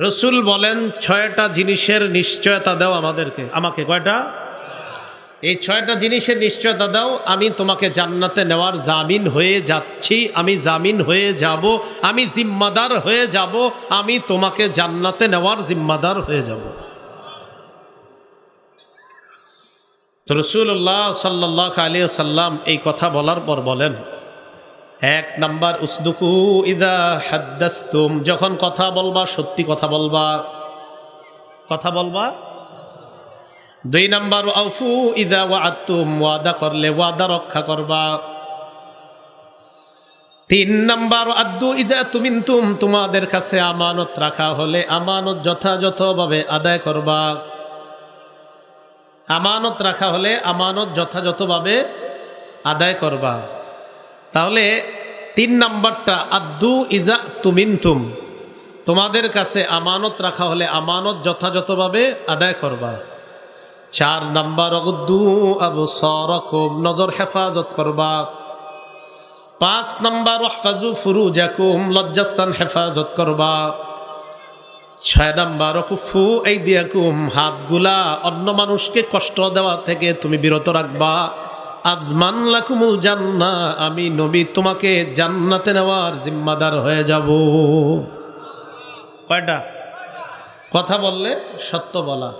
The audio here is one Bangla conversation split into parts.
রসুল বলেন 6টা জিনিসের নিশ্চয়তা দাও আমাকে কয়টা? এই 6টা জিনিসের নিশ্চয়তা দাও, আমি তোমাকে জান্নাতে নেওয়ার জামিন হয়ে যাচ্ছি, আমি জামিন হয়ে যাব, আমি জিম্মাদার হয়ে যাব, আমি তোমাকে জান্নাতে নেওয়ার জিম্মাদার হয়ে যাব। তো রাসূলুল্লাহ সাল্লাল্লাহু আলাইহি ওয়াসাল্লাম এই কথা বলার পর বলেন, 1 নাম্বার উসদুকু ইদা হাদ্দাসতুম, যখন কথা বলবা সত্যি কথা বলবা। 2 নাম্বার আউফু ইদা ওয়াআদতুম, ওয়াদা করলে ওয়াদা রক্ষা করবা। 3 নাম্বার আদ্দু ইজা তুমিনতুম, তোমাদের কাছে আমানত রাখা হলে আমানত যথাযথভাবে আদায় করবা। আমানত রাখা হলে আমানত যথাযথভাবে আদায় করবা। তাহলে 3 নাম্বারটা আদ্দু ইজা তুমিনতুম, তোমাদের কাছে আমানত রাখা হলে আমানত যথাযথভাবে আদায় করবা। 4 নাম্বার অগুদ্দু আবসারাকুম, নজর হেফাজত করবা। 5 নাম্বার ওয়াহফাজু ফুরুজাকুম, লজ্জাস্থান হেফাজত করবা। 6 নাম্বার কুফু আইদিয়াকুম, হাতগুলা অন্য মানুষকে কষ্ট দেওয়া থেকে তুমি বিরত রাখবা। আজমান লাকুমুল জান্নাহ, আমি নবী তোমাকে জান্নাতে নেওয়ার জিম্মাদার হয়ে যাব। কয়টা? কথা বললে সত্য বলা।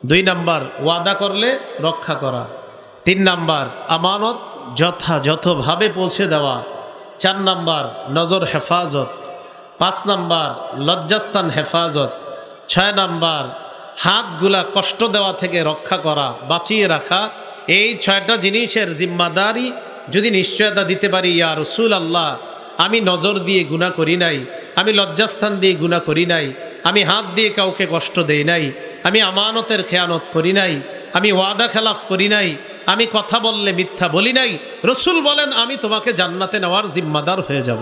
2 নাম্বার ওয়াদা করলে রক্ষা করা। 3 নাম্বার আমানত যথাযথভাবে পৌঁছে দেওয়া। 4 নাম্বার নজর হেফাজত। 5 নাম্বার লজ্জাস্থান হেফাজত। 6 নাম্বার হাতগুলা কষ্ট দেওয়া থেকে রক্ষা করা, বাঁচিয়ে রাখা। এই 6টা জিনিসের জিম্মাদারি যদি নিশ্চয়তা দিতে পারি, ইয়া রাসূলুল্লাহ, আমি নজর দিয়ে গুনাহ করি নাই, আমি লজ্জাস্থান দিয়ে গুনাহ করি নাই, আমি হাত দিয়ে কাউকে কষ্ট দেই নাই, আমি আমানতের খেয়ানত করি নাই, আমি ওয়াদা খেলাফ করি নাই, আমি কথা বললে মিথ্যা বলি নাই, রসুল বলেন আমি তোমাকে জান্নাতে নেওয়ার জিম্মাদার হয়ে যাব।